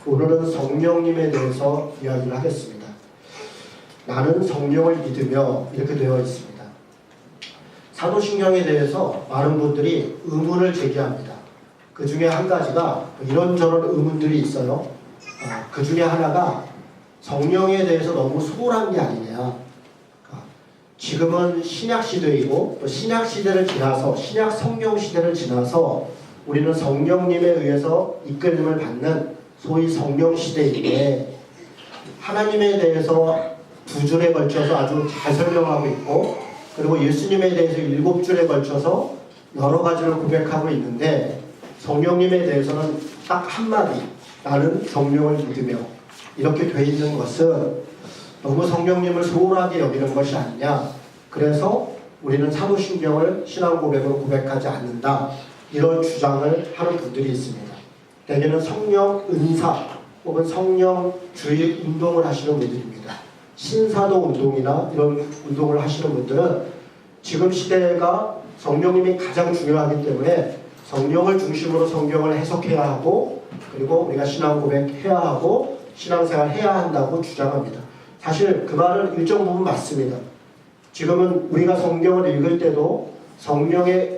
오늘은 성령님에 대해서 이야기를 하겠습니다. 나는 성령을 믿으며 이렇게 되어 있습니다. 사도신경에 대해서 많은 분들이 의문을 제기합니다. 그 중에 한 가지가 이런저런 의문들이 있어요. 그 중에 하나가 성령에 대해서 너무 소홀한 게 아니냐. 지금은 신약시대이고 또 신약시대를 지나서 신약 성령 시대를 지나서 우리는 성령님에 의해서 이끌림을 받는 소위 성령 시대인데, 하나님에 대해서 2줄에 걸쳐서 아주 잘 설명하고 있고, 그리고 예수님에 대해서 7줄에 걸쳐서 여러 가지를 고백하고 있는데, 성령님에 대해서는 딱 한마디, 나는 성령을 믿으며 이렇게 돼 있는 것은 너무 성령님을 소홀하게 여기는 것이 아니냐. 그래서 우리는 사도신경을 신앙 고백으로 고백하지 않는다, 이런 주장을 하는 분들이 있습니다. 대개는 성령 은사 혹은 성령 주의 운동을 하시는 분들입니다. 신사도 운동이나 이런 운동을 하시는 분들은 지금 시대가 성령님이 가장 중요하기 때문에 성령을 중심으로 성경을 해석해야 하고, 그리고 우리가 신앙 고백해야 하고 신앙생활 해야 한다고 주장합니다. 사실 그 말은 일정 부분 맞습니다. 지금은 우리가 성경을 읽을 때도 성령의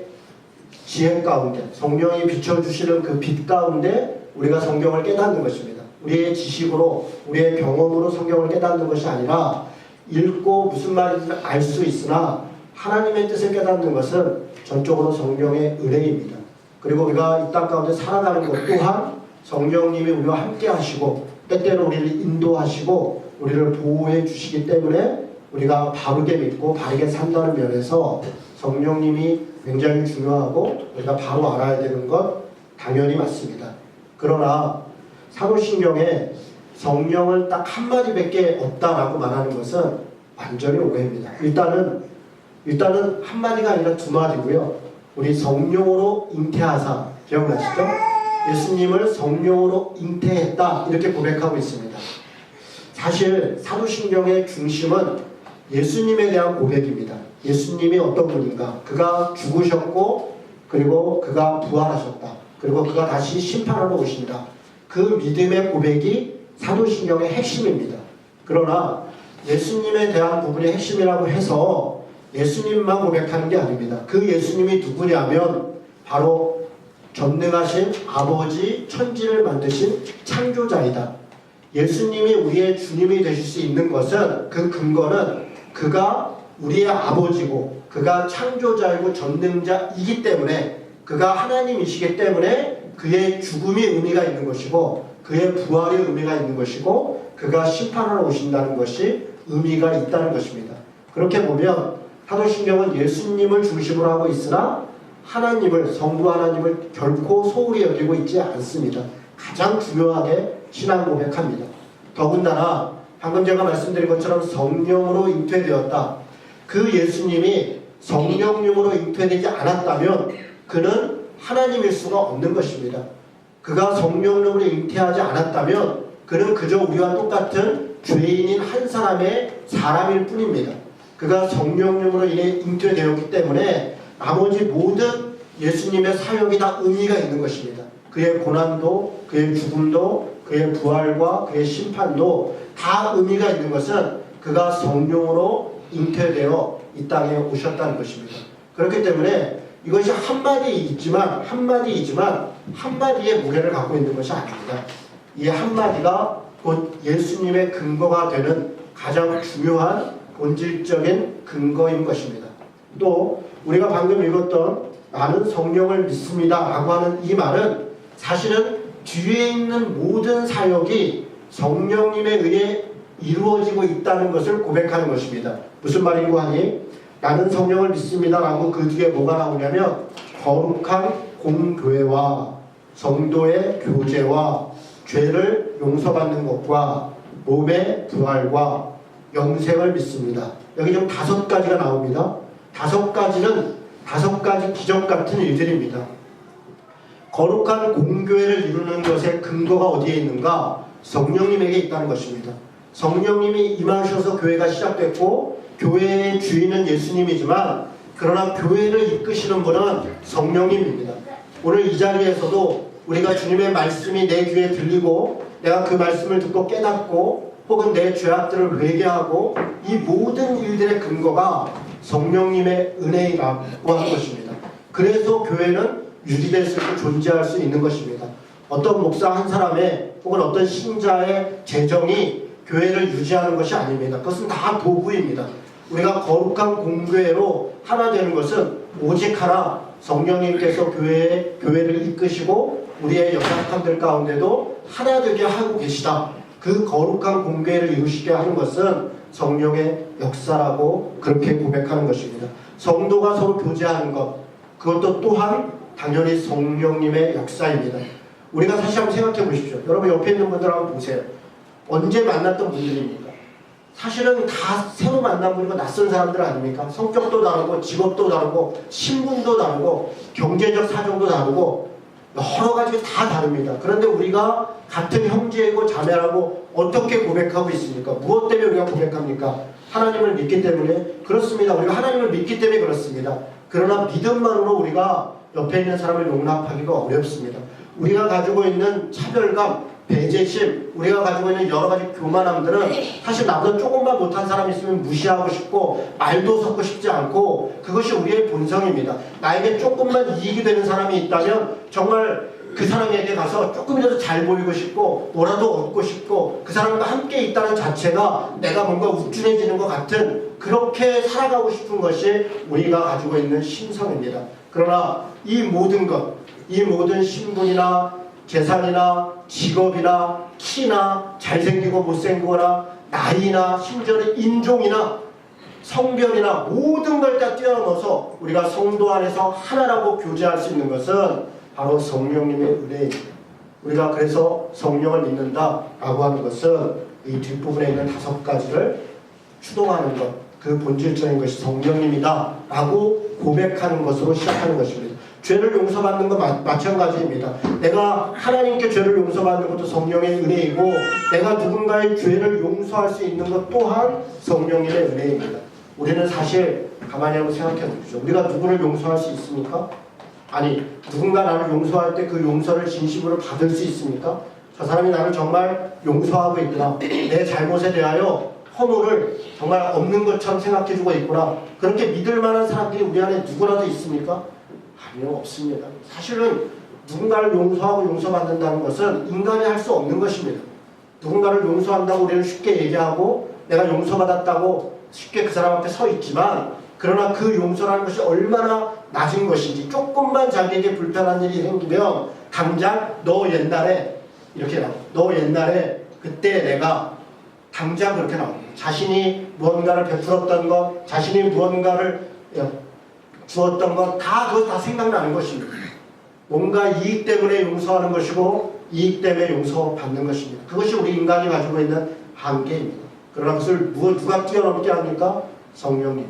지혜 가운데, 성령이 비춰주시는 그 빛 가운데 우리가 성경을 깨닫는 것입니다. 우리의 지식으로, 우리의 경험으로 성경을 깨닫는 것이 아니라 읽고 무슨 말인지 알 수 있으나 하나님의 뜻을 깨닫는 것은 전적으로 성령의 은혜입니다. 그리고 우리가 이 땅 가운데 살아가는 것 또한 성령님이 우리와 함께 하시고 때때로 우리를 인도하시고 우리를 보호해 주시기 때문에 우리가 바르게 믿고 바르게 산다는 면에서 성령님이 굉장히 중요하고 우리가 바로 알아야 되는 것 당연히 맞습니다. 그러나 사도신경에 성령을 딱 한마디밖에 없다라고 말하는 것은 완전히 오해입니다. 일단은 한마디가 아니라 2마디고요. 우리 성령으로 잉태하사, 기억나시죠? 예수님을 성령으로 잉태했다, 이렇게 고백하고 있습니다. 사실 사도신경의 중심은 예수님에 대한 고백입니다. 예수님이 어떤 분인가? 그가 죽으셨고, 그리고 그가 부활하셨다. 그리고 그가 다시 심판하러 오신다. 그 믿음의 고백이 사도신경의 핵심입니다. 그러나 예수님에 대한 부분이 핵심이라고 해서 예수님만 고백하는 게 아닙니다. 그 예수님이 누구냐면 바로 전능하신 아버지, 천지를 만드신 창조자이다. 예수님이 우리의 주님이 되실 수 있는 것은, 그 근거는 그가 우리의 아버지고 그가 창조자이고 전능자이기 때문에, 그가 하나님이시기 때문에 그의 죽음이 의미가 있는 것이고 그의 부활이 의미가 있는 것이고 그가 심판하러 오신다는 것이 의미가 있다는 것입니다. 그렇게 보면 사도신경은 예수님을 중심으로 하고 있으나 하나님을, 성부 하나님을 결코 소홀히 여기고 있지 않습니다. 가장 중요하게 신앙 고백합니다. 더군다나 방금 제가 말씀드린 것처럼 성령으로 잉태되었다. 그 예수님이 성령님으로 잉태되지 않았다면 그는 하나님일 수가 없는 것입니다. 그가 성령님으로 잉태하지 않았다면 그는 그저 우리와 똑같은 죄인인 한 사람일 뿐입니다. 그가 성령님으로 인해 잉태되었기 때문에 나머지 모든 예수님의 사역이 다 의미가 있는 것입니다. 그의 고난도, 그의 죽음도, 그의 부활과 그의 심판도 다 의미가 있는 것은 그가 성령으로 잉태되어 이 땅에 오셨다는 것입니다. 그렇기 때문에 이것이 한마디이지만 한마디의 무게를 갖고 있는 것이 아닙니다. 이 한마디가 곧 예수님의 근거가 되는 가장 중요한 본질적인 근거인 것입니다. 또 우리가 방금 읽었던 나는 성령을 믿습니다 라고 하는 이 말은 사실은 뒤에 있는 모든 사역이 성령님에 의해 이루어지고 있다는 것을 고백하는 것입니다. 무슨 말인고 하니, 나는 성령을 믿습니다 라고 그 뒤에 뭐가 나오냐면 거룩한 공교회와 성도의 교제와 죄를 용서받는 것과 몸의 부활과 영생을 믿습니다. 여기 좀 5가지가 나옵니다. 5가지는 5가지 기적 같은 일들입니다. 거룩한 공교회를 이루는 것의 근거가 어디에 있는가? 성령님에게 있다는 것입니다. 성령님이 임하셔서 교회가 시작됐고 교회의 주인은 예수님이지만, 그러나 교회를 이끄시는 분은 성령님입니다. 오늘 이 자리에서도 우리가 주님의 말씀이 내 귀에 들리고 내가 그 말씀을 듣고 깨닫고 혹은 내 죄악들을 회개하고 이 모든 일들의 근거가 성령님의 은혜라고 하는 것입니다. 그래서 교회는 유지될 수 있고 존재할 수 있는 것입니다. 어떤 목사 한 사람의 혹은 어떤 신자의 재정이 교회를 유지하는 것이 아닙니다. 그것은 다 도구입니다. 우리가 거룩한 공교회로 하나 되는 것은 오직 하나 성령님께서 교회를 이끄시고 우리의 연약함들 가운데도 하나 되게 하고 계시다. 그 거룩한 공교회를 이루시게 하는 것은 성령의 역사라고 그렇게 고백하는 것입니다. 성도가 서로 교제하는 것, 그것도 또한 당연히 성령님의 역사입니다. 우리가 다시 한번 생각해 보십시오. 여러분 옆에 있는 분들 한번 보세요. 언제 만났던 분들입니까? 사실은 다 새로 만난 분이고 낯선 사람들 아닙니까? 성격도 다르고 직업도 다르고 신분도 다르고 경제적 사정도 다르고 여러 가지가 다 다릅니다. 그런데 우리가 같은 형제이고 자매라고 어떻게 고백하고 있습니까? 무엇 때문에 우리가 고백합니까? 하나님을 믿기 때문에 그렇습니다. 우리가 하나님을 믿기 때문에 그렇습니다. 그러나 믿음만으로 우리가 옆에 있는 사람을 용납하기가 어렵습니다. 우리가 가지고 있는 차별감, 배제심, 우리가 가지고 있는 여러 가지 교만함들은 사실 나보다 조금만 못한 사람이 있으면 무시하고 싶고 말도 섞고 싶지 않고 그것이 우리의 본성입니다. 나에게 조금만 이익이 되는 사람이 있다면 정말 그 사람에게 가서 조금이라도 잘 보이고 싶고 뭐라도 얻고 싶고 그 사람과 함께 있다는 자체가 내가 뭔가 우쭐해지는 것 같은 그렇게 살아가고 싶은 것이 우리가 가지고 있는 심성입니다. 그러나 이 모든 것, 이 모든 신분이나 재산이나 직업이나 키나 잘생기고 못생기거나 나이나 심지어는 인종이나 성별이나 모든 걸 다 뛰어넘어서 우리가 성도 안에서 하나라고 교제할 수 있는 것은 바로 성령님의 은혜입니다. 우리가 그래서 성령을 믿는다라고 하는 것은 이 뒷부분에 있는 5가지를 추동하는 것, 그 본질적인 것이 성령님이다 라고 고백하는 것으로 시작하는 것입니다. 죄를 용서받는 것 마찬가지입니다. 내가 하나님께 죄를 용서받는 것도 성령의 은혜이고 내가 누군가의 죄를 용서할 수 있는 것 또한 성령님의 은혜입니다. 우리는 사실 가만히 한번 생각해 보십시오. 우리가 누구를 용서할 수 있습니까? 아니, 누군가 나를 용서할 때 그 용서를 진심으로 받을 수 있습니까? 저 사람이 나를 정말 용서하고 있구나. 내 잘못에 대하여 허물을 정말 없는 것처럼 생각해주고 있구나. 그렇게 믿을 만한 사람들이 우리 안에 누구라도 있습니까? 아니요, 없습니다. 사실은 누군가를 용서하고 용서받는다는 것은 인간이 할 수 없는 것입니다. 누군가를 용서한다고 우리는 쉽게 얘기하고 내가 용서받았다고 쉽게 그 사람 앞에 서 있지만 그러나 그 용서라는 것이 얼마나 낮은 것인지 조금만 자기에게 불편한 일이 생기면 당장 너 옛날에 이렇게 나옵니다. 너 옛날에 그때 내가 당장 그렇게 나옵니다. 자신이 무언가를 베풀었던 것, 자신이 무언가를 주었던 것 그것 다 생각나는 것입니다. 뭔가 이익 때문에 용서하는 것이고 이익 때문에 용서받는 것입니다. 그것이 우리 인간이 가지고 있는 한계입니다. 그러나 그것을 누가 뛰어넘게 합니까? 성령님이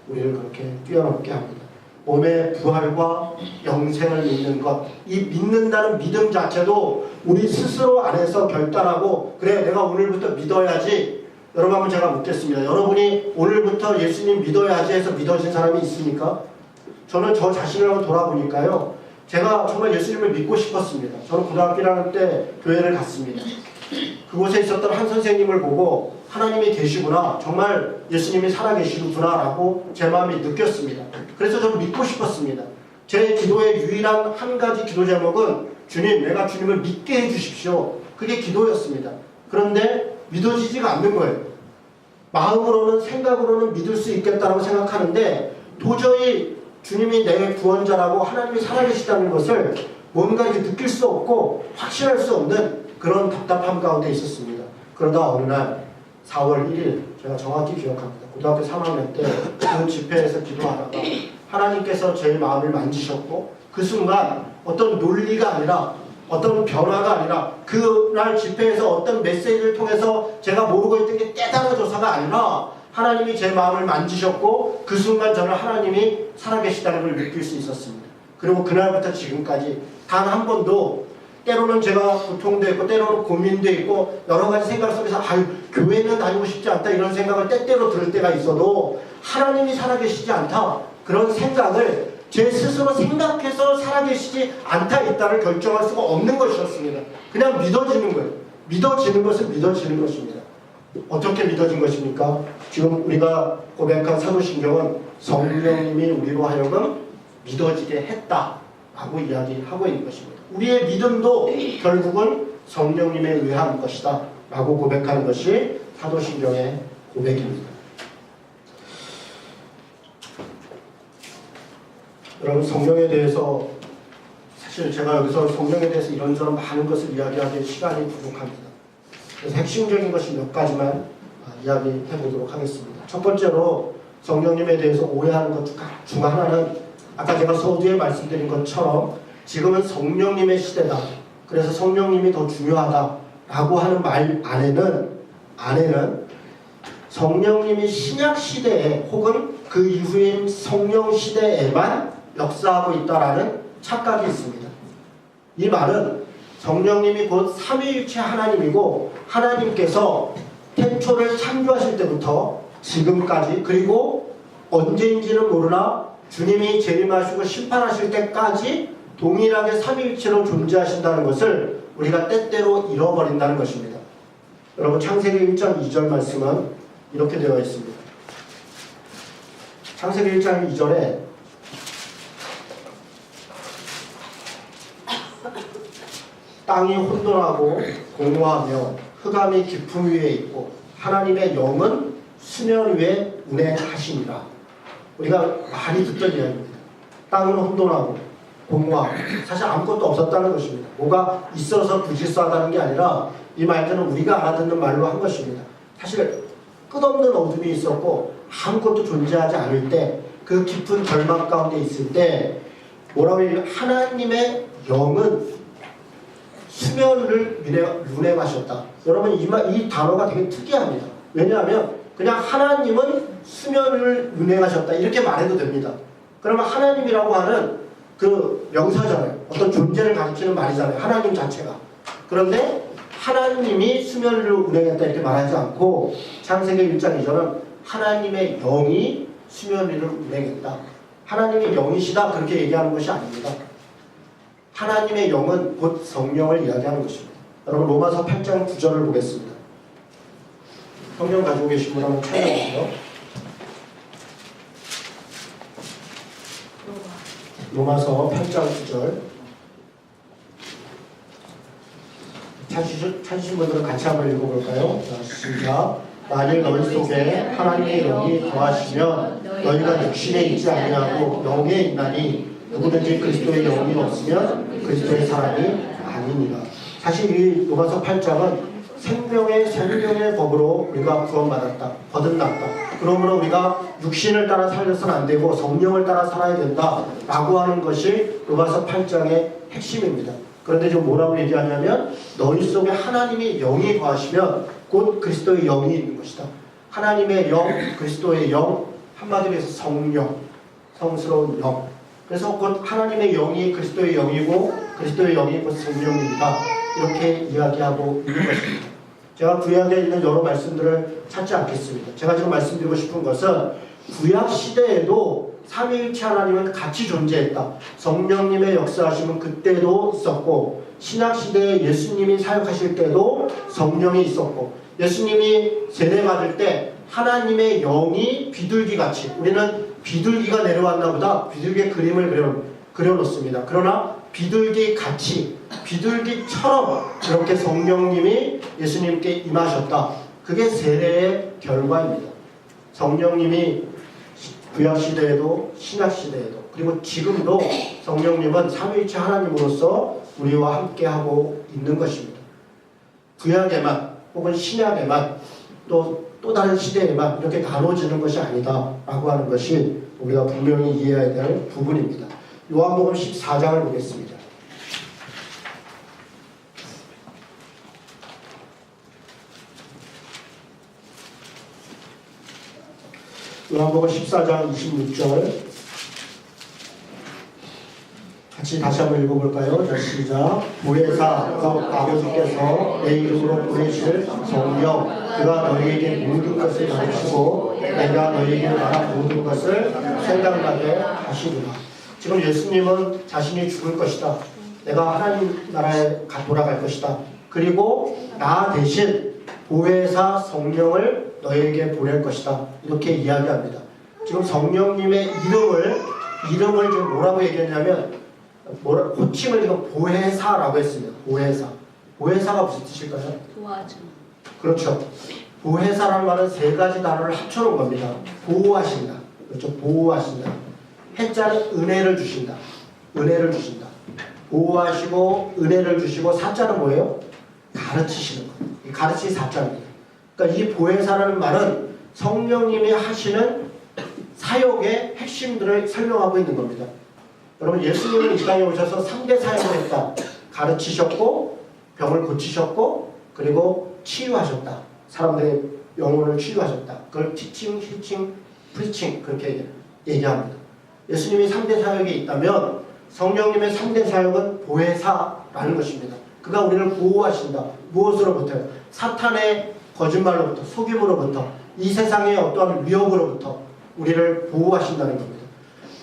우리를 그렇게 뛰어넘게 합니다. 몸의 부활과 영생을 믿는 것, 이 믿는다는 믿음 자체도 우리 스스로 안에서 결단하고 그래 내가 오늘부터 믿어야지. 여러분 한번 제가 묻겠습니다. 여러분이 오늘부터 예수님 믿어야지 해서 믿어진 사람이 있습니까? 저는 저 자신을 한번 돌아보니까요. 제가 정말 예수님을 믿고 싶었습니다. 저는 고등학교 1학년 때 교회를 갔습니다. 그곳에 있었던 한 선생님을 보고 하나님이 계시구나, 정말 예수님이 살아계시구나 라고 제 마음이 느꼈습니다. 그래서 저는 믿고 싶었습니다. 제 기도의 유일한 한 가지 기도 제목은 주님, 내가 주님을 믿게 해주십시오. 그게 기도였습니다. 그런데 믿어지지가 않는 거예요. 마음으로는 생각으로는 믿을 수 있겠다라고 생각하는데 도저히 주님이 내 구원자라고 하나님이 살아계시다는 것을 뭔가 이렇게 느낄 수 없고 확신할 수 없는 그런 답답함 가운데 있었습니다. 그러다 어느 날 4월 1일 제가 정확히 기억합니다. 고등학교 3학년 때 그 집회에서 기도하다가 하나님께서 제 마음을 만지셨고 그 순간 어떤 논리가 아니라 어떤 변화가 아니라 그날 집회에서 어떤 메시지를 통해서 제가 모르고 있던 게 깨달아져서가 아니라 하나님이 제 마음을 만지셨고 그 순간 저는 하나님이 살아계시다는 걸 느낄 수 있었습니다. 그리고 그날부터 지금까지 단 한 번도 때로는 제가 고통도 있고 때로는 고민도 있고 여러 가지 생각 속에서 교회는 다니고 싶지 않다 이런 생각을 때때로 들을 때가 있어도 하나님이 살아계시지 않다 그런 생각을 제 스스로 생각해서 살아계시지 않다 있다를 결정할 수가 없는 것이었습니다. 그냥 믿어지는 거예요. 믿어지는 것은 믿어지는 것입니다. 어떻게 믿어진 것입니까? 지금 우리가 고백한 사도신경은 성령님이 우리로 하여금 믿어지게 했다라고 이야기하고 있는 것입니다. 우리의 믿음도 결국은 성령님에 의한 것이다 라고 고백하는 것이 사도신경의 고백입니다. 여러분, 성령에 대해서 사실 제가 여기서 성령에 대해서 이런저런 많은 것을 이야기하기에 시간이 부족합니다. 그래서 핵심적인 것이 몇 가지만 이야기해 보도록 하겠습니다. 첫 번째로 성령님에 대해서 오해하는 것 중 하나는 아까 제가 서두에 말씀드린 것처럼 지금은 성령님의 시대다. 그래서 성령님이 더 중요하다라고 하는 말 안에는 성령님이 신약 시대에 혹은 그 이후인 성령 시대에만 역사하고 있다라는 착각이 있습니다. 이 말은 성령님이 곧 삼위일체 하나님이고 하나님께서 태초를 창조하실 때부터 지금까지 그리고 언제인지는 모르나 주님이 재림하시고 심판하실 때까지 동일하게 삼위일체로 존재하신다는 것을 우리가 때때로 잃어버린다는 것입니다. 여러분, 창세기 1장 2절 말씀은 이렇게 되어 있습니다. 창세기 1장 2절에 땅이 혼돈하고 공허하며 흑암이 깊음 위에 있고 하나님의 영은 수면 위에 운행하시니라. 우리가 많이 듣던 이야기입니다. 땅은 혼돈하고 공허하고 사실 아무것도 없었다는 것입니다. 뭐가 있어서 부질서하다는 게 아니라 이 말들은 우리가 알아듣는 말로 한 것입니다. 사실 끝없는 어둠이 있었고 아무것도 존재하지 않을 때 그 깊은 절망 가운데 있을 때 뭐라고 해요? 하나님의 영은 수면을 운행하셨다. 여러분, 이 단어가 되게 특이합니다. 왜냐하면 그냥 하나님은 수면을 운행하셨다 이렇게 말해도 됩니다. 그러면 하나님이라고 하는 그 명사잖아요. 어떤 존재를 가리키는 말이잖아요. 하나님 자체가. 그런데 하나님이 수면을 운행했다 이렇게 말하지 않고 창세기 1장 2절은 하나님의 영이 수면 위를 운행했다. 하나님의 영이시다 그렇게 얘기하는 것이 아닙니다. 하나님의 영은 곧 성령을 이야기하는 것입니다. 여러분, 로마서 8장 9절을 보겠습니다. 성경 가지고 계신 분 한번 찾아보세요. 로마서 8장 9절. 찾으신 분들은 같이 한번 읽어볼까요? 자, 시작. 만일 너희 속에 하나님의 영이 거하시면 너희가 육신에 있지 아니하고 영에 있나니 누구든지 그리스도의 영이 없으면 그리스도의 사람이 아니니라. 사실 이 로마서 8장은 생명의 법으로 우리가 구원받았다. 거듭났다. 그러므로 우리가 육신을 따라 살려서는 안 되고 성령을 따라 살아야 된다라고 하는 것이 로마서 8장의 핵심입니다. 그런데 지금 뭐라고 얘기하냐면 너희 속에 하나님의 영이 거하시면 곧 그리스도의 영이 있는 것이다. 하나님의 영, 그리스도의 영, 한마디로 해서 성령, 성스러운 영. 그래서 곧 하나님의 영이 그리스도의 영이고 그리스도의 영이 곧 성령입니다. 이렇게 이야기하고 있는 것입니다. 제가 구약에 있는 여러 말씀들을 찾지 않겠습니다. 제가 지금 말씀드리고 싶은 것은 구약 시대에도 삼위일체 하나님은 같이 존재했다. 성령님의 역사하심은 그때도 있었고 신약 시대에 예수님이 사역하실 때도 성령이 있었고 예수님이 세례받을 때 하나님의 영이 비둘기같이, 우리는 비둘기가 내려왔나 보다 비둘기의 그림을 그려놓습니다. 그러나 비둘기같이, 비둘기처럼 그렇게 성령님이 예수님께 임하셨다. 그게 세례의 결과입니다. 성령님이 구약시대에도 신약시대에도 그리고 지금도 성령님은 삼위일체 하나님으로서 우리와 함께하고 있는 것입니다. 구약에만 혹은 신약에만 또 다른 시대에만 이렇게 나눠지는 것이 아니다 라고 하는 것이 우리가 분명히 이해해야 될 부분입니다. 요한복음 14장을 보겠습니다. 요한복음 14장 26절 같이 다시 한번 읽어볼까요? 자, 시작. 보혜사 곧 아버지께서 내 이름으로 보내실 성령 그가 너희에게 모든 것을 가르치고 내가 너희에게 말한 모든 것을 생각나게 하시리라. 지금 예수님은 자신이 죽을 것이다. 내가 하나님 나라에 돌아갈 것이다. 그리고 나 대신 보혜사 성령을 너에게 보낼 것이다. 이렇게 이야기합니다. 지금 성령님의 이름을 지금 뭐라고 얘기했냐면 호칭을 지금 보혜사라고 했습니다. 보혜사가 무슨 뜻일까요? 도와줘. 그렇죠. 보혜사라는 말은 세 가지 단어를 합쳐놓은 겁니다. 보호하신다. 그렇죠. 보호하신다. 해자는 은혜를 주신다. 보호하시고 은혜를 주시고 사자는 뭐예요? 가르치시는 거예요. 가르치 사자입니다. 그러니까 이 보혜사라는 말은 성령님이 하시는 사역의 핵심들을 설명하고 있는 겁니다. 여러분 예수님은 이 땅에 오셔서 3대 사역을 했다. 가르치셨고 병을 고치셨고 그리고 치유하셨다. 사람들의 영혼을 치유하셨다. 그걸 티칭, 힐칭, 프리칭 그렇게 얘기합니다. 예수님이 3대 사역이 있다면 성령님의 3대 사역은 보혜사라는 것입니다. 그가 우리를 보호하신다. 무엇으로부터요? 사탄의 거짓말로부터, 속임으로부터, 이 세상의 어떠한 위협으로부터 우리를 보호하신다는 겁니다.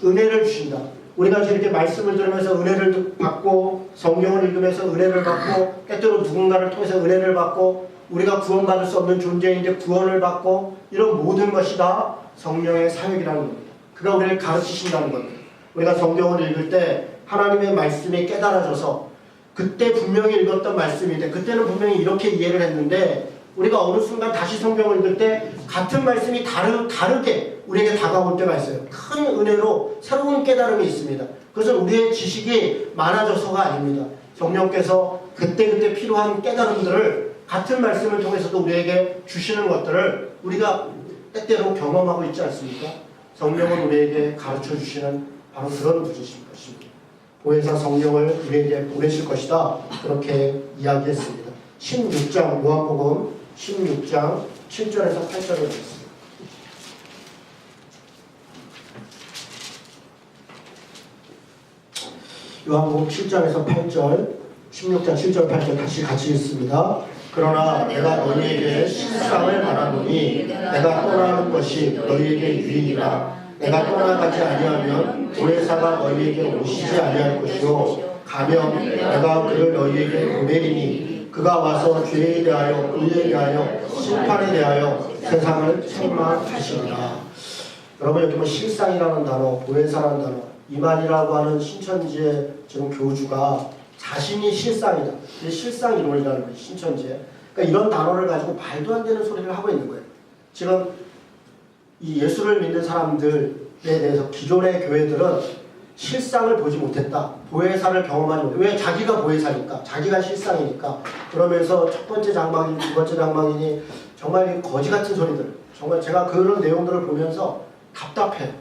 은혜를 주신다. 우리가 이렇게 말씀을 들으면서 은혜를 받고 성경을 읽으면서 은혜를 받고 때때로 누군가를 통해서 은혜를 받고 우리가 구원받을 수 없는 존재인데 구원을 받고 이런 모든 것이 다 성령의 사역이라는 겁니다. 그가 우리를 가르치신다는 겁니다. 우리가 성경을 읽을 때 하나님의 말씀이 깨달아져서 그때 분명히 읽었던 말씀인데 그때는 분명히 이렇게 이해를 했는데 우리가 어느 순간 다시 성경을 읽을 때 같은 말씀이 다르게 우리에게 다가올 때가 있어요. 큰 은혜로 새로운 깨달음이 있습니다. 그것은 우리의 지식이 많아져서가 아닙니다. 성령께서 그때그때 필요한 깨달음들을 같은 말씀을 통해서도 우리에게 주시는 것들을 우리가 때때로 경험하고 있지 않습니까? 성령은 우리에게 가르쳐 주시는 바로 그런 분이신 것입니다. 보혜사 성령을 우리에게 보내실 것이다. 그렇게 이야기했습니다. 16장 요한복음 16장 7절에서 8절을 보겠습니다. 요한복음 7장에서 8절 16장 7절 8절 다시 같이 읽습니다. 그러나 내가 너희에게 실상을 말하노니 내가 떠나는 것이 너희에게 유익이라. 내가 떠나가지 아니하면 보혜사가 너희에게 오시지 아니할 것이요 가면 내가 그를 너희에게 보내리니 그가 와서 죄에 대하여 의에 대하여 심판에 대하여 세상을 책망하시리라. 여러분 여기 뭐 실상이라는 단어, 보혜사라는 단어, 이만이라고 하는 신천지의 지금 교주가 자신이 실상이다. 이게 실상 이론이라는 거예요. 신천지에. 그러니까 이런 단어를 가지고 말도 안 되는 소리를 하고 있는 거예요. 지금 이 예수를 믿는 사람들에 대해서 기존의 교회들은 실상을 보지 못했다. 보혜사를 경험하지 못했다. 왜? 자기가 보혜사니까. 자기가 실상이니까. 그러면서 첫 번째 장막이니 두 번째 장막이니 정말 거지 같은 소리들. 정말 제가 그런 내용들을 보면서 답답해요.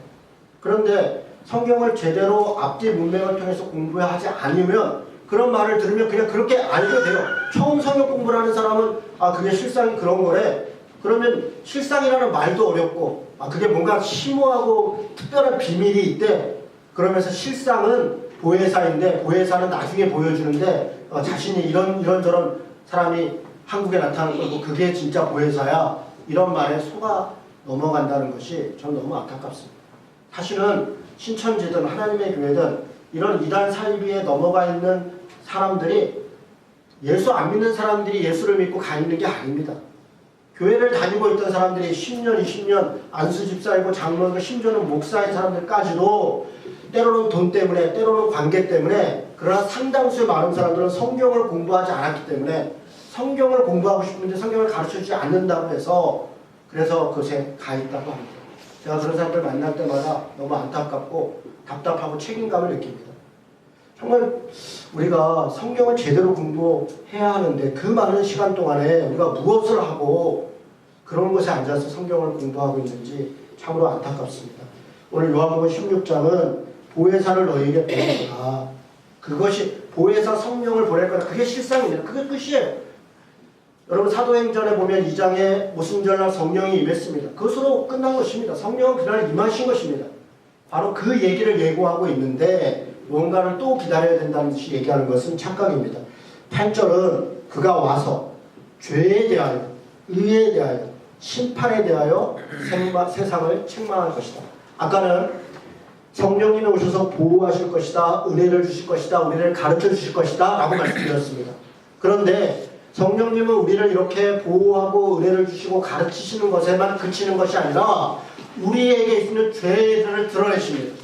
그런데 성경을 제대로 앞뒤 문맥을 통해서 공부하지 않으면 그런 말을 들으면 그냥 그렇게 알게 돼요. 처음 성경 공부를 하는 사람은 아 그게 실상이 그런 거래. 그러면 실상이라는 말도 어렵고 아 그게 뭔가 심오하고 특별한 비밀이 있대. 그러면서 실상은 보혜사인데 보혜사는 나중에 보여주는데 자신이 이런저런 사람이 한국에 나타나는 거고 그게 진짜 보혜사야. 이런 말에 속아 넘어간다는 것이 저는 너무 안타깝습니다. 사실은 신천지든 하나님의 교회든 이런 이단 사이비에 넘어가 있는 사람들이 예수 안 믿는 사람들이 예수를 믿고 가 있는 게 아닙니다. 교회를 다니고 있던 사람들이 10년, 20년 안수 집사이고 장로이고 심지어는 목사인 사람들까지도 때로는 돈 때문에 때로는 관계 때문에 그러나 상당수의 많은 사람들은 성경을 공부하지 않았기 때문에 성경을 공부하고 싶은데 성경을 가르쳐주지 않는다고 해서 그래서 그것에 가 있다고 합니다. 제가 그런 사람들 만날 때마다 너무 안타깝고 답답하고 책임감을 느낍니다. 정말 우리가 성경을 제대로 공부해야 하는데 그 많은 시간 동안에 우리가 무엇을 하고 그런 곳에 앉아서 성경을 공부하고 있는지 참으로 안타깝습니다. 오늘 요한복음 16장은 보혜사를 너희에게 보낼 거다. 그것이 보혜사 성령을 보낼 거다. 그게 실상입니다. 그게 끝이에요. 여러분 사도행전에 보면 2장에 오순절날 성령이 임했습니다. 그것으로 끝난 것입니다. 성령은 그날 임하신 것입니다. 바로 그 얘기를 예고하고 있는데 뭔가를 또 기다려야 된다는 듯이 얘기하는 것은 착각입니다. 8절은 그가 와서 죄에 대하여 의에 대하여 심판에 대하여 세상을 책망할 것이다. 아까는 성령님이 오셔서 보호하실 것이다, 은혜를 주실 것이다, 우리를 가르쳐 주실 것이다 라고 말씀드렸습니다. 그런데 성령님은 우리를 이렇게 보호하고 은혜를 주시고 가르치시는 것에만 그치는 것이 아니라 우리에게 있는 죄를 드러내십니다.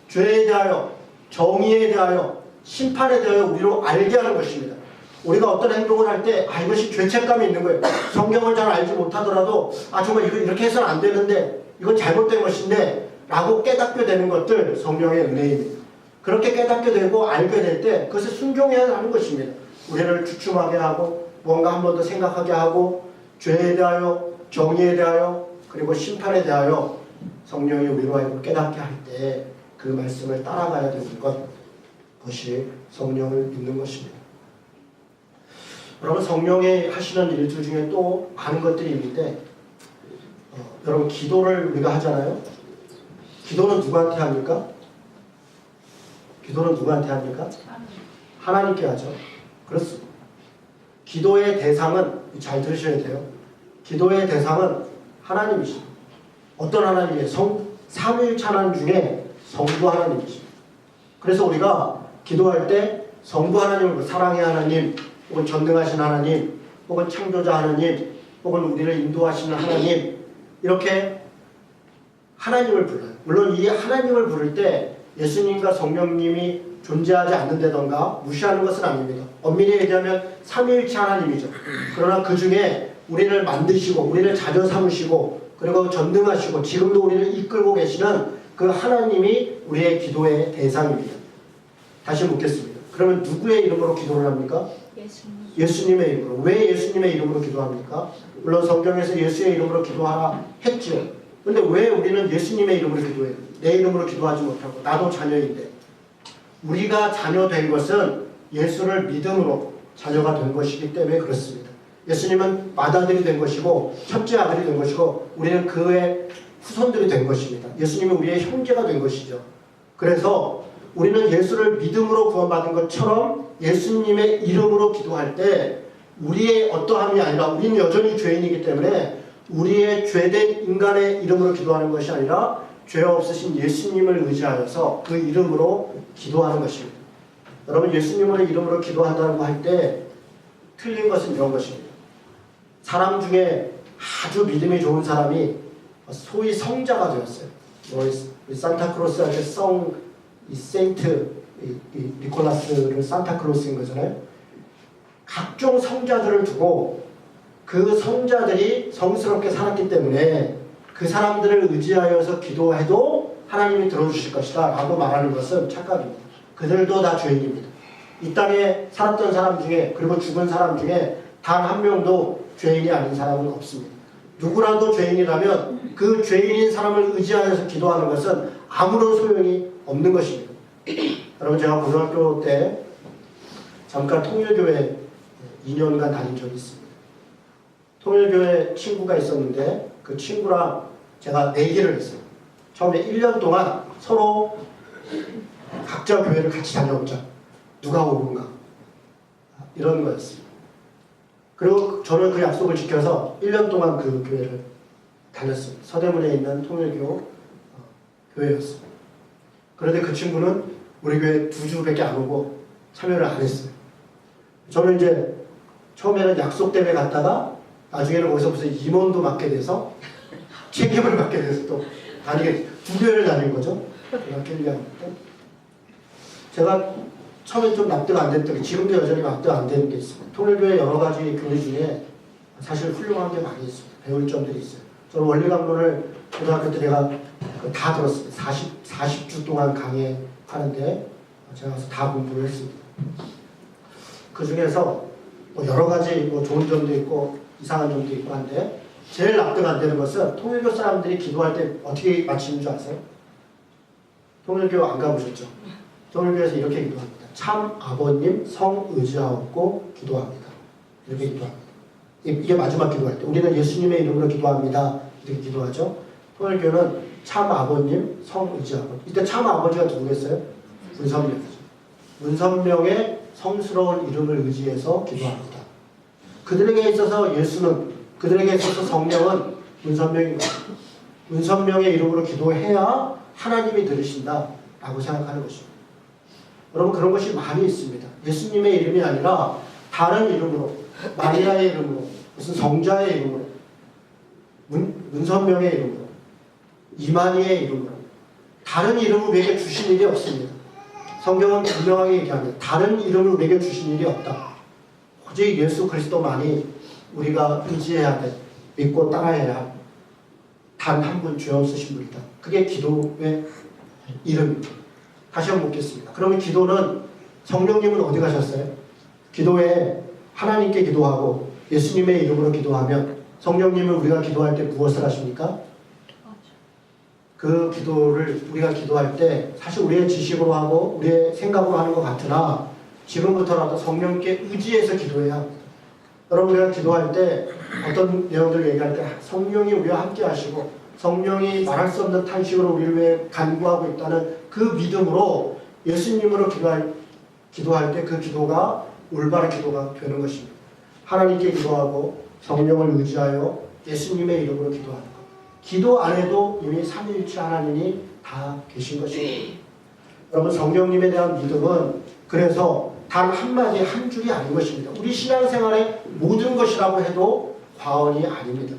죄에 대하여, 정의에 대하여, 심판에 대하여 우리로 알게 하는 것입니다. 우리가 어떤 행동을 할 때 이것이 죄책감이 있는 거예요. 성경을 잘 알지 못하더라도 정말 이거 이렇게 해서는 안 되는데, 이건 잘못된 것인데 라고 깨닫게 되는 것들, 성령의 은혜입니다. 그렇게 깨닫게 되고 알게 될 때 그것을 순종해야 하는 것입니다. 우리를 주춤하게 하고 뭔가 한 번 더 생각하게 하고 죄에 대하여, 정의에 대하여, 그리고 심판에 대하여 성령이 우리로 하여금 깨닫게 할 때 그 말씀을 따라가야 되는 것이 성령을 믿는 것입니다. 여러분, 성령이 하시는 일들 중에 또 많은 것들이 있는데, 여러분, 기도를 우리가 하잖아요. 기도는 누구한테 합니까? 기도는 누구한테 합니까? 하나님께 하죠. 그렇습니다. 기도의 대상은, 잘 들으셔야 돼요. 기도의 대상은 하나님이십니다. 어떤 하나님이에요? 삼위일체 하나님 중에 성부 하나님이십니다. 그래서 우리가 기도할 때 성부 하나님을, 사랑의 하나님, 혹은 전능하신 하나님, 혹은 창조자 하나님, 혹은 우리를 인도하시는 하나님, 이렇게 하나님을 불러요. 물론 이 하나님을 부를 때 예수님과 성령님이 존재하지 않는다던가 무시하는 것은 아닙니다. 엄밀히 얘기하면 삼위일체 하나님이죠. 그러나 그 중에 우리를 만드시고 우리를 자녀 삼으시고 그리고 전능하시고 지금도 우리를 이끌고 계시는 그 하나님이 우리의 기도의 대상입니다. 다시 묻겠습니다. 그러면 누구의 이름으로 기도를 합니까? 예수님의 이름으로. 왜 예수님의 이름으로 기도합니까? 물론 성경에서 예수의 이름으로 기도하라 했죠. 근데 왜 우리는 예수님의 이름으로 기도해요? 내 이름으로 기도하지 못하고. 나도 자녀인데. 우리가 자녀 된 것은 예수를 믿음으로 자녀가 된 것이기 때문에 그렇습니다. 예수님은 맏아들이 된 것이고 첫째 아들이 된 것이고 우리는 그의 후손들이 된 것입니다. 예수님은 우리의 형제가 된 것이죠. 그래서 우리는 예수를 믿음으로 구원받은 것처럼 예수님의 이름으로 기도할 때 우리의 어떠함이 아니라 우리는 여전히 죄인이기 때문에 우리의 죄된 인간의 이름으로 기도하는 것이 아니라 죄 없으신 예수님을 의지하여서 그 이름으로 기도하는 것입니다. 여러분, 예수님의 이름으로 기도한다고 할 때 틀린 것은 이런 것입니다. 사람 중에 아주 믿음이 좋은 사람이 소위 성자가 되었어요. 산타크로스 할 때 이 세인트 니콜라스를 산타크로스인 거잖아요. 각종 성자들을 두고 그 성자들이 성스럽게 살았기 때문에 그 사람들을 의지하여서 기도해도 하나님이 들어주실 것이다 라고 말하는 것은 착각입니다. 그들도 다 죄인입니다. 이 땅에 살았던 사람 중에 그리고 죽은 사람 중에 단 한 명도 죄인이 아닌 사람은 없습니다. 누구라도 죄인이라면 그 죄인인 사람을 의지하여서 기도하는 것은 아무런 소용이 없는 것입니다. 여러분, 제가 고등학교 때 잠깐 통일교회 2년간 다닌 적이 있습니다. 통일교회 친구가 있었는데 그 친구랑 제가 내기를 했어요. 처음에 1년 동안 서로 각자 교회를 같이 다녀오자. 누가 옳은가. 이런 거였습니다. 그리고 저는 그 약속을 지켜서 1년 동안 그 교회를 다녔습니다. 서대문에 있는 통일교 교회였습니다. 그런데 그 친구는 우리 교회 2주밖에 안 오고 참여를 안 했어요. 저는 이제 처음에는 약속 때문에 갔다가 나중에는 거기서 무슨 임원도 맡게 돼서 책임을 맡게 돼서 또 다니게 2교회를 다닌 거죠. 제가 처음에 좀 납득 안 됐던 게 지금도 여전히 납득 안 되는 게 있습니다. 통일교회 여러 가지 교회 중에 사실 훌륭한 게 많이 있습니다. 배울 점들이 있어요. 저는 원리강론을 고등학교 때 내가 다 들었습니다. 40주 동안 강의하는데 제가 가서 다 공부를 했습니다. 그 중에서 여러 가지 좋은 점도 있고 이상한 점도 있고 한데 제일 납득 안 되는 것은 통일교 사람들이 기도할 때 어떻게 마치는 줄 아세요? 통일교 안 가보셨죠? 통일교에서 이렇게 기도합니다. 참 아버님 성 의지하옵고 기도합니다. 이렇게 기도합니다. 이게 마지막 기도할 때 우리는 예수님의 이름으로 기도합니다. 이렇게 기도하죠. 통일교는 참 아버님 성 의지하고 이때 참 아버지가 누구겠어요? 문선명이죠. 문선명의 성스러운 이름을 의지해서 기도합니다. 그들에게 있어서 예수는 그들에게 있어서 성령은 문선명인 것입니다. 문선명의 이름으로 기도해야 하나님이 들으신다. 라고 생각하는 것입니다. 여러분, 그런 것이 많이 있습니다. 예수님의 이름이 아니라 다른 이름으로, 마리아의 이름으로, 무슨 성자의 이름으로, 문선명의 이름으로, 이만희의 이름으로 다른 이름을 우리에게 주신 일이 없습니다. 성경은 분명하게 얘기합니다. 다른 이름을 우리에게 주신 일이 없다. 오직 예수 그리스도만이 우리가 의지해야 돼, 믿고 따라해야 할 단 한 분 죄 없으신 분이다. 그게 기도의 이름입니다. 다시 한번 묻겠습니다. 그러면 기도는, 성령님은 어디 가셨어요? 기도에 하나님께 기도하고 예수님의 이름으로 기도하면 성령님은 우리가 기도할 때 무엇을 하십니까? 그 기도를 우리가 기도할 때 사실 우리의 지식으로 하고 우리의 생각으로 하는 것 같으나 지금부터라도 성령께 의지해서 기도해야 합니다. 여러분, 우리가 기도할 때 어떤 내용들을 얘기할 때 성령이 우리와 함께 하시고 성령이 말할 수 없는 탄식으로 우리를 위해 간구하고 있다는 그 믿음으로 예수님으로 기도할 때 그 기도가 올바른 기도가 되는 것입니다. 하나님께 기도하고 성령을 의지하여 예수님의 이름으로 기도하는 것. 기도 안에도 이미 삼위일체 하나님이 다 계신 것입니다. 여러분, 성령님에 대한 믿음은 그래서 단 한마디 한 줄이 아닌 것입니다. 우리 신앙생활의 모든 것이라고 해도 과언이 아닙니다.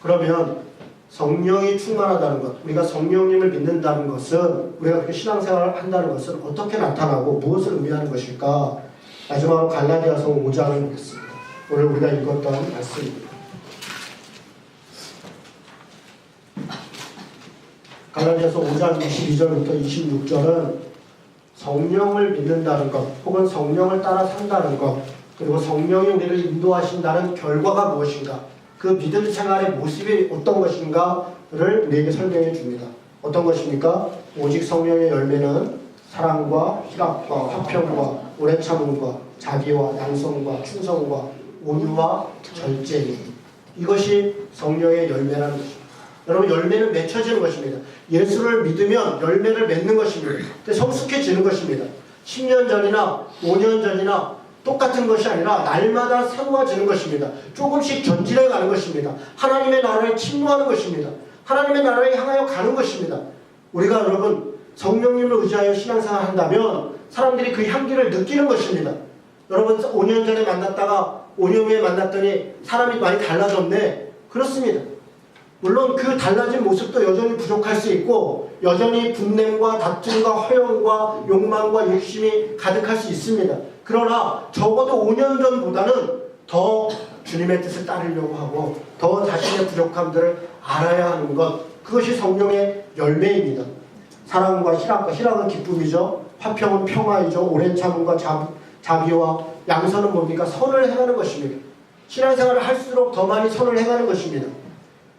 그러면 성령이 충만하다는 것, 우리가 성령님을 믿는다는 것은, 우리가 그렇게 신앙생활을 한다는 것은 어떻게 나타나고 무엇을 의미하는 것일까? 마지막으로 갈라디아서 5장을 보겠습니다. 오늘 우리가 읽었던 말씀입니다. 갈라디아서 5장 22절부터 26절은 성령을 믿는다는 것, 혹은 성령을 따라 산다는 것, 그리고 성령이 우리를 인도하신다는 결과가 무엇인가, 그 믿음 생활의 모습이 어떤 것인가를 우리에게 설명해 줍니다. 어떤 것입니까? 오직 성령의 열매는 사랑과 희락과 화평과 오래 참음과 자비와 양성과 충성과 온유와 절제니, 이것이 성령의 열매라는 것입니다. 여러분, 열매는 맺혀지는 것입니다. 예수를 믿으면 열매를 맺는 것입니다. 성숙해지는 것입니다. 10년 전이나 5년 전이나 똑같은 것이 아니라 날마다 새로워지는 것입니다. 조금씩 전진해 가는 것입니다. 하나님의 나라에 침노하는 것입니다. 하나님의 나라에 향하여 가는 것입니다. 우리가 여러분 성령님을 의지하여 신앙생활을 한다면 사람들이 그 향기를 느끼는 것입니다. 여러분, 5년 전에 만났다가 5년 후에 만났더니 사람이 많이 달라졌네. 그렇습니다. 물론 그 달라진 모습도 여전히 부족할 수 있고 여전히 분냄과 다툼과 허영과 욕망과 욕심이 가득할 수 있습니다. 그러나 적어도 5년 전보다는 더 주님의 뜻을 따르려고 하고 더 자신의 부족함들을 알아야 하는 것, 그것이 성령의 열매입니다. 사랑과 희락과, 희락은 기쁨이죠. 화평은 평화이죠. 오랜 참음과 자비와 양선은 뭡니까? 선을 행하는 것입니다. 신앙생활을 할수록 더 많이 선을 행하는 것입니다.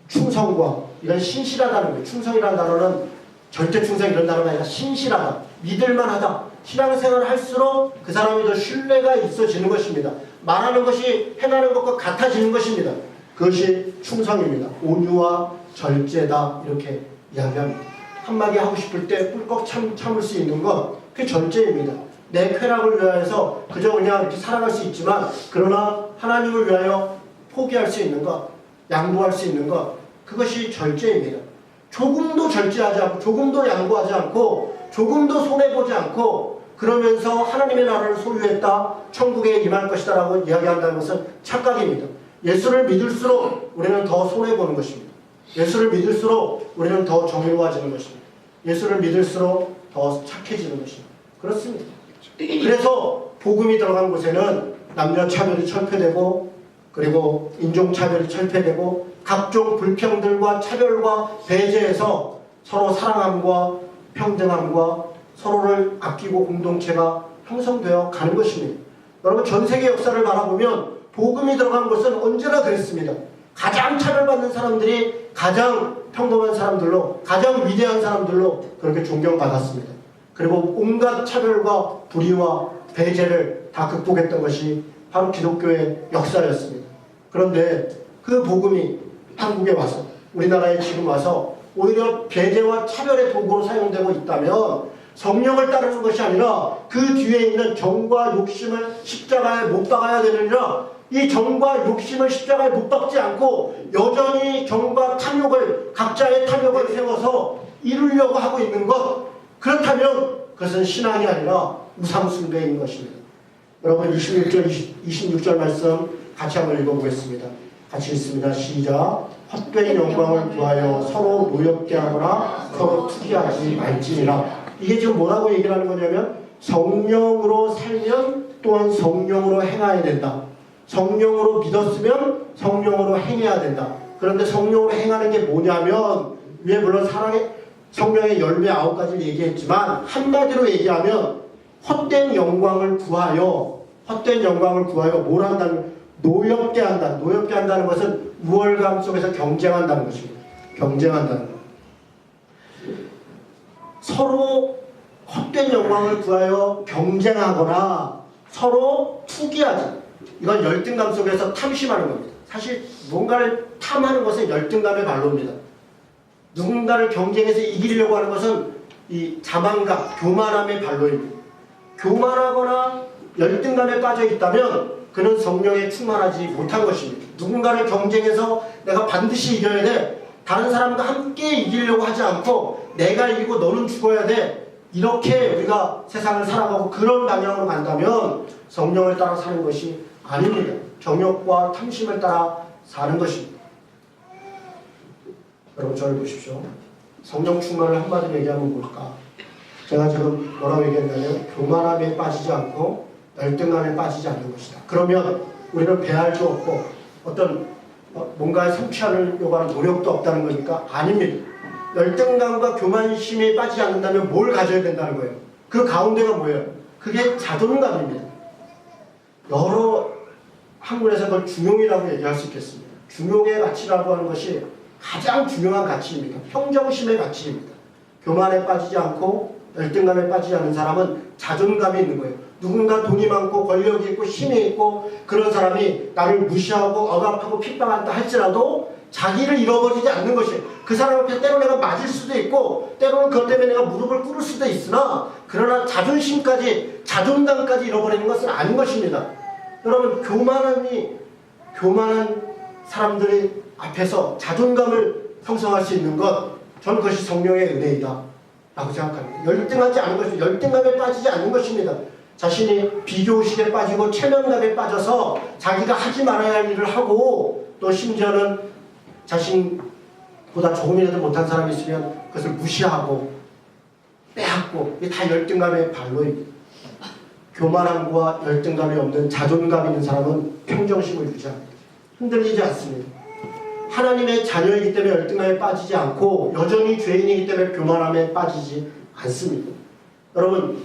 충성과, 이건 신실하다는 거예요. 충성이라는 단어는 절대 충성 이런 단어가 아니라 신실하다, 믿을만하다. 신앙생활을 할수록 그 사람이 더 신뢰가 있어지는 것입니다. 말하는 것이 행하는 것과 같아지는 것입니다. 그것이 충성입니다. 온유와 절제다, 이렇게 이야기합니다. 한마디 하고 싶을 때 꿀꺽 참을 수 있는 것, 그게 절제입니다. 내 쾌락을 위하여서 그저 그냥 이렇게 살아갈 수 있지만, 그러나 하나님을 위하여 포기할 수 있는 것, 양보할 수 있는 것, 그것이 절제입니다. 조금도 절제하지 않고, 조금도 양보하지 않고, 조금도 손해보지 않고, 그러면서 하나님의 나라를 소유했다, 천국에 임할 것이다 라고 이야기한다는 것은 착각입니다. 예수를 믿을수록 우리는 더 손해보는 것입니다. 예수를 믿을수록 우리는 더 정의로워지는 것입니다. 예수를 믿을수록 더 착해지는 것입니다. 그렇습니다. 그래서 복음이 들어간 곳에는 남녀 차별이 철폐되고, 그리고 인종차별이 철폐되고, 각종 불평들과 차별과 배제에서 서로 사랑함과 평등함과 서로를 아끼고 공동체가 형성되어 가는 것입니다. 여러분, 전 세계 역사를 바라보면 복음이 들어간 곳은 언제나 그랬습니다. 가장 차별받는 사람들이 가장 평범한 사람들로, 가장 위대한 사람들로 그렇게 존경받았습니다. 그리고 온갖 차별과 불의와 배제를 다 극복했던 것이 바로 기독교의 역사였습니다. 그런데 그 복음이 한국에 와서, 우리나라에 지금 와서 오히려 배제와 차별의 도구로 사용되고 있다면 성령을 따르는 것이 아니라 그 뒤에 있는 정과 욕심을 십자가에 못 박아야 되느니라, 이 정과 욕심을 십자가에 못 박지 않고 여전히 정과 탐욕을, 각자의 탐욕을 세워서 이루려고 하고 있는 것, 그렇다면 그것은 신앙이 아니라 우상숭배인 것입니다. 여러분 26절 말씀 같이 한번 읽어보겠습니다. 같이 읽습니다. 시작. 헛된 영광을 구하여 서로 노엽게 하거나 서로 투기하지 말지니라. 이게 지금 뭐라고 얘기를 하는 거냐면 성령으로 살면 또한 성령으로 행해야 된다. 성령으로 믿었으면 성령으로 행해야 된다. 그런데 성령으로 행하는 게 뭐냐면 위에 물론 성령의 열매 9가지를 얘기했지만 한마디로 얘기하면 헛된 영광을 구하여 뭘 한다는, 노엽게 한다. 노엽게 한다는 것은 우월감 속에서 경쟁한다는 것입니다. 경쟁한다는 것. 서로 헛된 영광을 구하여 경쟁하거나 서로 투기하자. 이건 열등감 속에서 탐심하는 겁니다. 사실 뭔가를 탐하는 것은 열등감의 발로입니다. 누군가를 경쟁해서 이기려고 하는 것은 이 자만감, 교만함의 발로입니다. 교만하거나 열등감에 빠져 있다면 그는 성령에 충만하지 못한 것입니다. 누군가를 경쟁해서 내가 반드시 이겨야 돼. 다른 사람과 함께 이기려고 하지 않고 내가 이기고 너는 죽어야 돼. 이렇게 우리가 세상을 살아가고 그런 방향으로 간다면 성령을 따라 사는 것이 아닙니다. 정욕과 탐심을 따라 사는 것입니다. 여러분 저를 보십시오. 성령 충만을 한마디로 얘기하면 뭘까? 제가 지금 뭐라고 얘기했냐면 교만함에 빠지지 않고 열등감에 빠지지 않는 것이다. 그러면 우리는 배알도 없고 어떤 뭔가에 성취하려고 하는 노력도 없다는 거니까? 아닙니다. 열등감과 교만심에 빠지지 않는다면 뭘 가져야 된다는 거예요? 그 가운데가 뭐예요? 그게 자존감입니다. 여러 학문에서 그걸 중용이라고 얘기할 수 있겠습니다. 중용의 가치라고 하는 것이 가장 중요한 가치입니다. 평정심의 가치입니다. 교만에 빠지지 않고 열등감에 빠지지 않는 사람은 자존감이 있는 거예요. 누군가 돈이 많고 권력이 있고 힘이 있고 그런 사람이 나를 무시하고 억압하고 핍박한다 할지라도 자기를 잃어버리지 않는 것이에요. 그 사람 앞에 때로 내가 맞을 수도 있고 때로는 그것 때문에 내가 무릎을 꿇을 수도 있으나 그러나 자존심까지 자존감까지 잃어버리는 것은 아닌 것입니다. 여러분 교만한 사람들의 앞에서 자존감을 형성할 수 있는 것, 저는 그것이 성령의 은혜이다 라고 생각합니다. 열등하지 않은 것입니다. 열등감에 빠지지 않는 것입니다. 자신이 비교의식에 빠지고 체면감에 빠져서 자기가 하지 말아야 할 일을 하고 또 심지어는 자신보다 조금이라도 못한 사람이 있으면 그것을 무시하고 빼앗고 이게 다 열등감의 발로입니다. 교만함과 열등감이 없는 자존감 있는 사람은 평정심을 유지합니다. 흔들리지 않습니다. 하나님의 자녀이기 때문에 열등감에 빠지지 않고 여전히 죄인이기 때문에 교만함에 빠지지 않습니다. 여러분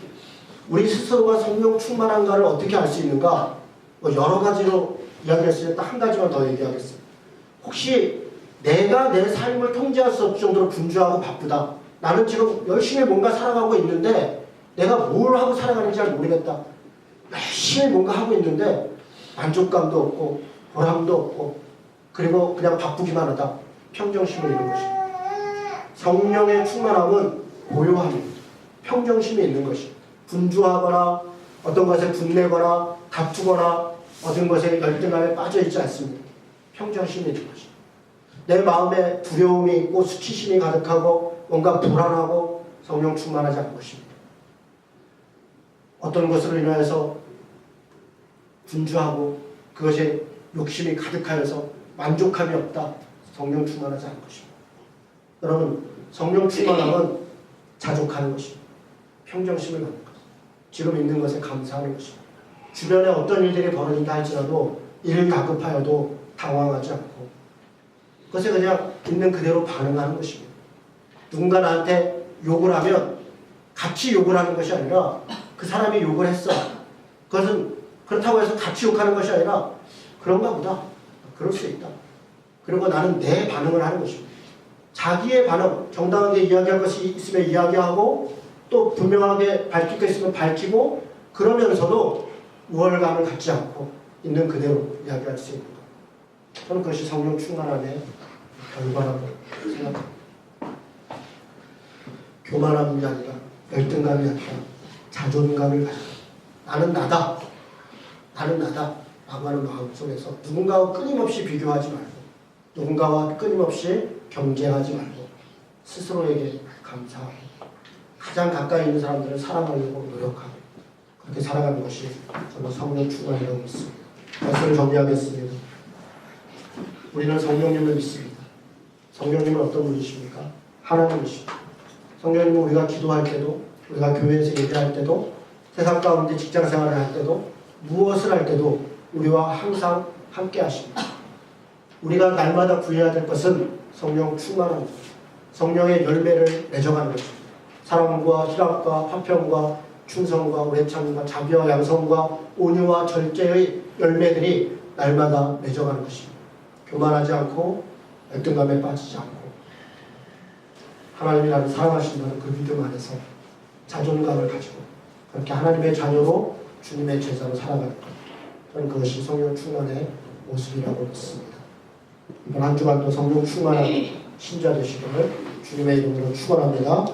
우리 스스로가 성령 충만한가를 어떻게 알 수 있는가? 여러 가지로 이야기했을 때 딱 한 가지만 더 얘기하겠습니다. 혹시 내가 내 삶을 통제할 수 없을 정도로 분주하고 바쁘다. 나는 지금 열심히 뭔가 살아가고 있는데 내가 뭘 하고 살아가는지 잘 모르겠다. 열심히 뭔가 하고 있는데 만족감도 없고 보람도 없고 그리고 그냥 바쁘기만 하다. 평정심을 잃는 것입니다. 성령의 충만함은 고요함입니다. 평정심이 있는 것입니다. 분주하거나 어떤 것에 분내거나 다투거나 어떤 것에 열등감에 빠져있지 않습니다. 평정심이 있는 것입니다. 내 마음에 두려움이 있고 수치심이 가득하고 뭔가 불안하고 성령 충만하지 않은 것입니다. 어떤 것으로 인하여서 분주하고 그것에 욕심이 가득하여서 만족함이 없다. 성령 충만하지 않은 것입니다. 여러분 성령 충만함은 자족하는 것입니다. 평정심을 갖는 것. 지금 있는 것에 감사하는 것입니다. 주변에 어떤 일들이 벌어진다 할지라도 이를 다급하여도 당황하지 않고 그것에 그냥 있는 그대로 반응하는 것입니다. 누군가 나한테 욕을 하면 같이 욕을 하는 것이 아니라 그 사람이 욕을 했어. 그것은 그렇다고 해서 같이 욕하는 것이 아니라 그런가 보다. 그럴 수 있다. 그리고 나는 내 반응을 하는 것입니다. 자기의 반응, 정당하게 이야기할 것이 있으면 이야기하고 또 분명하게 밝힐 게 있으면 밝히고 그러면서도 우월감을 갖지 않고 있는 그대로 이야기할 수 있는 것. 저는 그것이 성령 충만함의 결과라고 생각합니다. 교만함이 아니라 열등감이 아니라 자존감을 가지고 나는 나다 라고 하는 마음 속에서 누군가와 끊임없이 비교하지 말고 누군가와 끊임없이 경쟁하지 말고 스스로에게 감사하고 가장 가까이 있는 사람들을 사랑하려고 노력하고 그렇게 살아가는 것이 저는 성령 충만이라고 믿습니다. 말씀을 정리하겠습니다. 우리는 성령님을 믿습니다. 성령님은 어떤 분이십니까? 하나님이십니다. 성령님은 우리가 기도할 때도 우리가 교회에서 예배할 때도 세상 가운데 직장생활을 할 때도 무엇을 할 때도 우리와 항상 함께 하십니다. 우리가 날마다 구해야 될 것은 성령 충만합니다. 성령의 열매를 맺어가는 것입니다. 사랑과 희락과 화평과 충성과 오래참과 자비와 양성과 온유와 절제의 열매들이 날마다 맺어가는 것입니다. 교만하지 않고 열등감에 빠지지 않고 하나님이 나를 사랑하신다는 그 믿음 안에서 자존감을 가지고 그렇게 하나님의 자녀로 주님의 제자로 살아가는 것, 저는 그것이 성령 충만의 모습이라고 믿습니다. 이번 한 주간도 성령 충만한 신자 되시기를 주님의 이름으로 축원합니다.